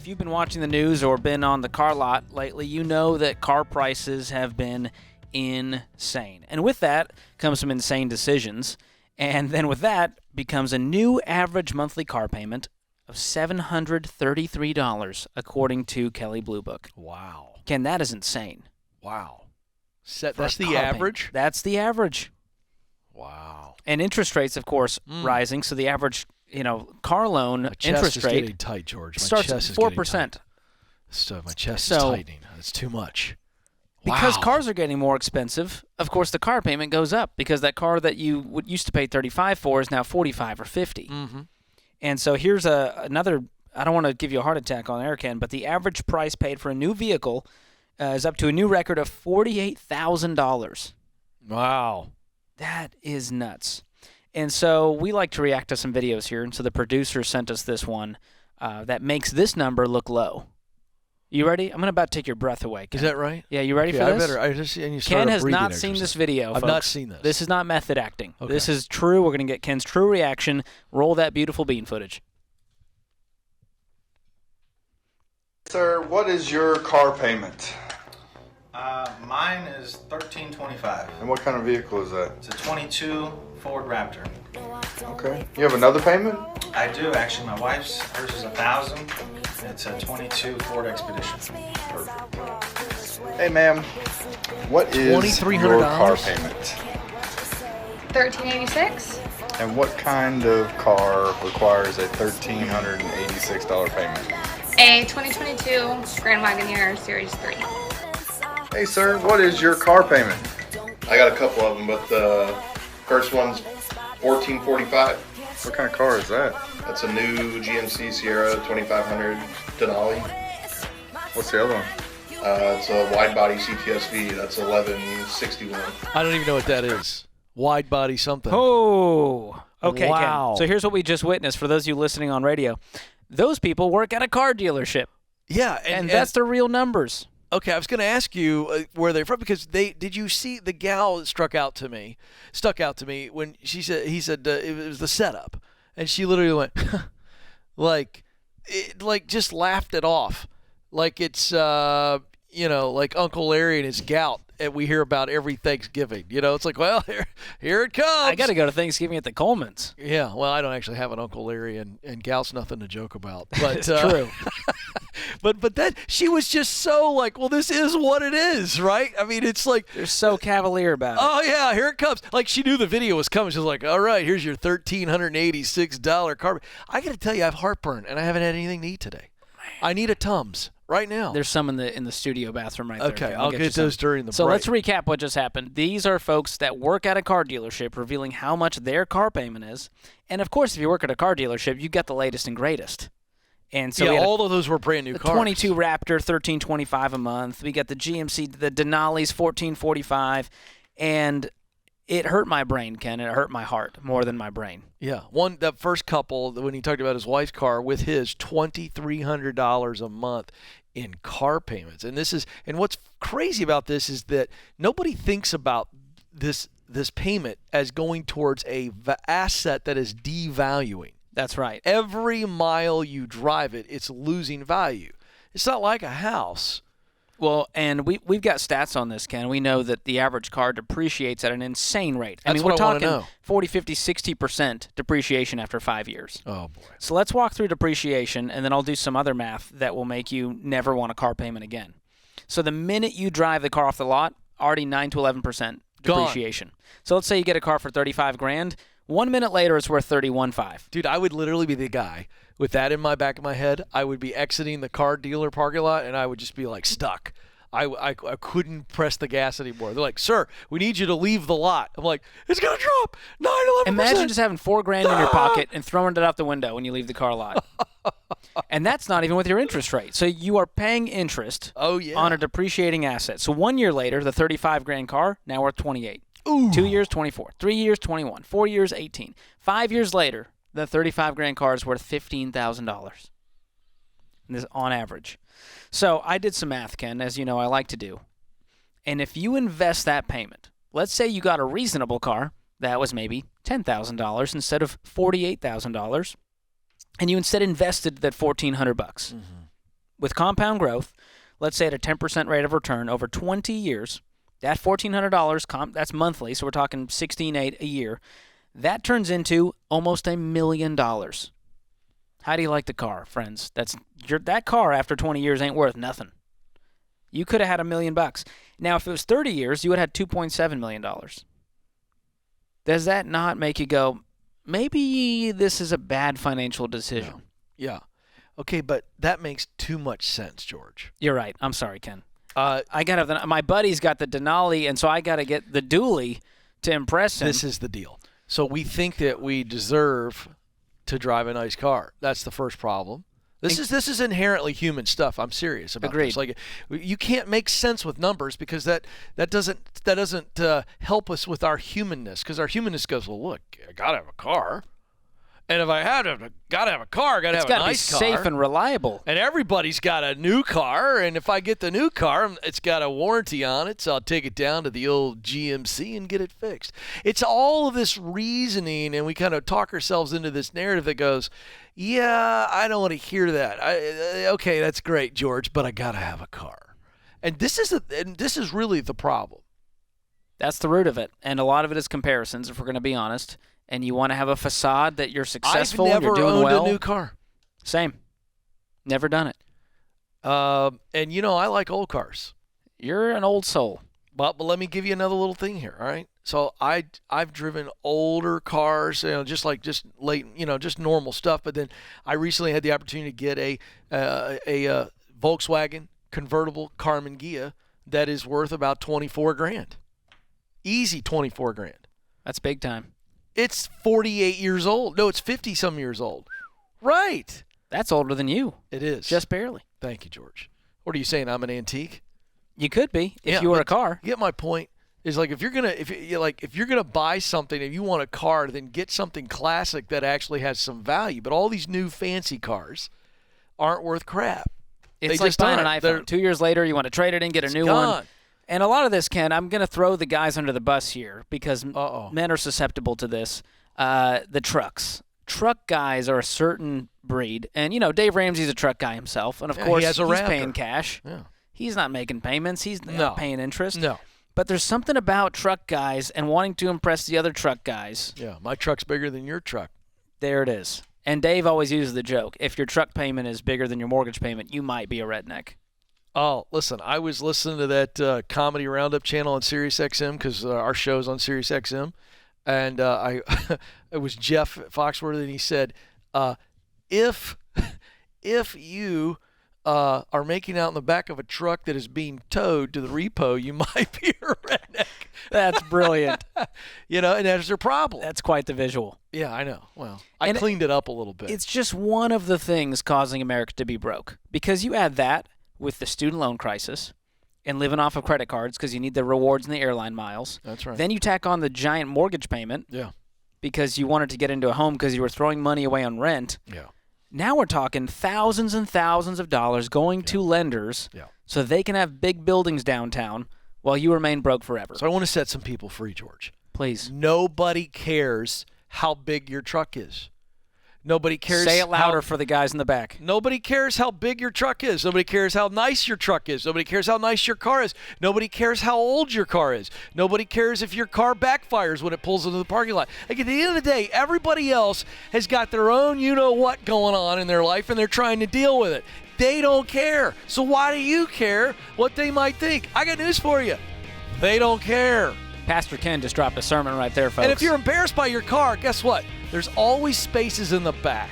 If you've been watching the news or been on the car lot lately, you know that car prices have been insane. And with that comes some insane decisions. And then with that becomes a new average monthly car payment of $733, according to Kelley Blue Book. Wow. Ken, that is insane. Wow. That's the average? Payment. That's the average. Wow. And interest rates, of course, rising. So the average, car loan interest rate getting tight, George. My starts at chest is 4%. So my chest is tightening. It's too much. Because Wow. cars are getting more expensive, of course the car payment goes up because that car that you used to pay $35 for is now $45 or $50. Mm-hmm. And so here's another. I don't want to give you a heart attack on air, Ken, but the average price paid for a new vehicle is up to a new record of $48,000. Wow. That is nuts. And so we like to react to some videos here, and so the producer sent us this one that makes this number look low. You ready? I'm about to take your breath away, Ken. Is that right? Yeah, you ready for this? Ken has not seen this video, I've folks. not seen this. This is not method acting. Okay. This is true. We're going to get Ken's true reaction. Roll that beautiful bean footage. Sir, what is your car payment? Mine is $1,325. And what kind of vehicle is that? It's a 22 Ford Raptor. Okay. You have another payment? I do actually. My wife's hers is $1,000. It's a 22 Ford Expedition. Perfect. Hey, ma'am. What is your car payment? $1,386. And what kind of car requires a $1,386 payment? A 2022 Grand Wagoneer Series 3. Hey, sir. What is your car payment? I got a couple of them, but the first one's $1,445. What kind of car is that? That's a new GMC Sierra 2500 Denali. What's the other one? It's a wide body CTSV. That's $1,161. I don't even know what that is. Wide body something. Oh, okay, Wow. Ken. So here's what we just witnessed for those of you listening on radio. Those people work at a car dealership, Yeah, and that's the real numbers. Okay, I was going to ask you where they're from because did you see the gal that stuck out to me when he said it was the setup, and she literally went like just laughed it off like it's like Uncle Larry and his gout that we hear about every Thanksgiving. It's like, well, here it comes. I got to go to Thanksgiving at the Colemans. Yeah, well, I don't actually have an Uncle Larry, and gout's nothing to joke about. But It's true. but that she was just so like, well, this is what it is, right? I mean, it's like They're so cavalier about it. oh yeah, here it comes. Like she knew the video was coming. She was like, all right, here's your $1,386 car. I got to tell you, I have heartburn, and I haven't had anything to eat today. I need a Tums right now. There's some in the studio bathroom right there. Okay, Ken. I'll get those during the So break. let's recap what just happened. These are folks that work at a car dealership revealing how much their car payment is. And, of course, if you work at a car dealership, you got the latest and greatest. And so yeah, we had all of those were brand new the cars. 22 Raptor, $1,325 a month. We got the GMC, the Denali's, $1,445. And it hurt my brain, Ken. It hurt my heart more than my brain. Yeah, that first couple when he talked about his wife's car with his $2,300 a month in car payments, and what's crazy about this is that nobody thinks about this payment as going towards a asset that is devaluing. That's right. Every mile you drive it, it's losing value. It's not like a house. Well, and we've got stats on this, Ken. We know that the average car depreciates at an insane rate. That's we're what I wanna talking know. 40, 50, 60% depreciation after 5 years. Oh, boy. So let's walk through depreciation, and then I'll do some other math that will make you never want a car payment again. So the minute you drive the car off the lot, already 9 to 11% depreciation. So let's say you get a car for $35,000. 1 minute later, it's worth $31,500. Dude, I would literally be the guy with that in my back of my head. I would be exiting the car dealer parking lot, and I would just be like stuck. I couldn't press the gas anymore. They're like, sir, we need you to leave the lot. I'm like, it's going to drop 9-11%. Imagine just having $4,000 in your pocket and throwing it out the window when you leave the car lot. And that's not even with your interest rate. So you are paying interest on a depreciating asset. So 1 year later, the $35,000 car, now worth $28,000. Ooh. 2 years, $24,000. 3 years, $21,000. 4 years, $18,000. 5 years later, the $35,000 car is worth $15,000. This on average. So I did some math, Ken, as you know I like to do. And if you invest that payment, let's say you got a reasonable car that was maybe $10,000 instead of $48,000, and you instead invested that $1,400 bucks. with compound growth, let's say at a 10% rate of return over 20 years, that $1,400, that's monthly, so we're talking $16,800 a year, that turns into almost $1 million. How do you like the car, friends? That car after 20 years ain't worth nothing. You could have had $1 million. Now, if it was 30 years, you would have had $2.7 million. Does that not make you go, maybe this is a bad financial decision? Yeah. Okay, but that makes too much sense, George. You're right. I'm sorry, Ken. I got my buddy's got the Denali, and so I got to get the dually to impress him. This is the deal. So we think that we deserve to drive a nice car. That's the first problem. This is inherently human stuff. I'm serious about Agreed. this. Like, you can't make sense with numbers because that doesn't help us with our humanness. Because our humanness goes, well, look, I gotta have a car, and if I gotta have a car, I gotta have a nice car. It's got to be safe and reliable. And everybody's got a new car, and if I get the new car, it's got a warranty on it, so I'll take it down to the old GMC and get it fixed. It's all of this reasoning, and we kind of talk ourselves into this narrative that goes, yeah, I don't want to hear that. Okay, that's great, George, but I got to have a car. And this is really the problem. That's the root of it. And a lot of it is comparisons, if we're going to be honest. And you want to have a facade that you're successful and you're doing well. I've never owned a new car. Same. Never done it. And, I like old cars. You're an old soul. But let me give you another little thing here, all right? So I've driven older cars, just normal stuff. But then I recently had the opportunity to get a Volkswagen convertible Carmen Ghia that is worth about $24,000. Easy $24,000. That's big time. It's 48 years old. No, it's 50-some years old. Right. That's older than you. It is. Just barely. Thank you, George. What are you saying? I'm an antique? You could be if you were a car. You get my point. Is like if you're gonna buy something and you want a car, then get something classic that actually has some value. But all these new fancy cars aren't worth crap. It's like buying an iPhone. 2 years later, you want to trade it in, get a new one. And a lot of this, Ken, I'm going to throw the guys under the bus here because men are susceptible to this. The trucks. Truck guys are a certain breed. And, Dave Ramsey's a truck guy himself. And, of course, he's paying cash. Yeah. He's not making payments. He's not paying interest. No. But there's something about truck guys and wanting to impress the other truck guys. Yeah, my truck's bigger than your truck. There it is. And Dave always uses the joke, if your truck payment is bigger than your mortgage payment, you might be a redneck. Oh, listen, I was listening to that comedy roundup channel on Sirius XM because our show's on Sirius XM. And it was Jeff Foxworthy, and he said, if you are making out in the back of a truck that is being towed to the repo, you might be a redneck. That's brilliant. And that's their problem. That's quite the visual. Yeah, I know. Well, I cleaned it up a little bit. It's just one of the things causing America to be broke. Because you add that with the student loan crisis and living off of credit cards because you need the rewards and the airline miles. That's right. Then you tack on the giant mortgage payment. Yeah. Because you wanted to get into a home because you were throwing money away on rent. Yeah. Now we're talking thousands and thousands of dollars going to lenders so they can have big buildings downtown while you remain broke forever. So I want to set some people free, George. Please. Nobody cares how big your truck is. Nobody cares. Say it louder for the guys in the back. Nobody cares how big your truck is. Nobody cares how nice your truck is. Nobody cares how nice your car is. Nobody cares how old your car is. Nobody cares if your car backfires when it pulls into the parking lot. Like, at the end of the day, everybody else has got their own you-know-what going on in their life, and they're trying to deal with it. They don't care. So why do you care what they might think? I got news for you. They don't care. Pastor Ken just dropped a sermon right there, folks. And if you're embarrassed by your car, guess what? There's always spaces in the back.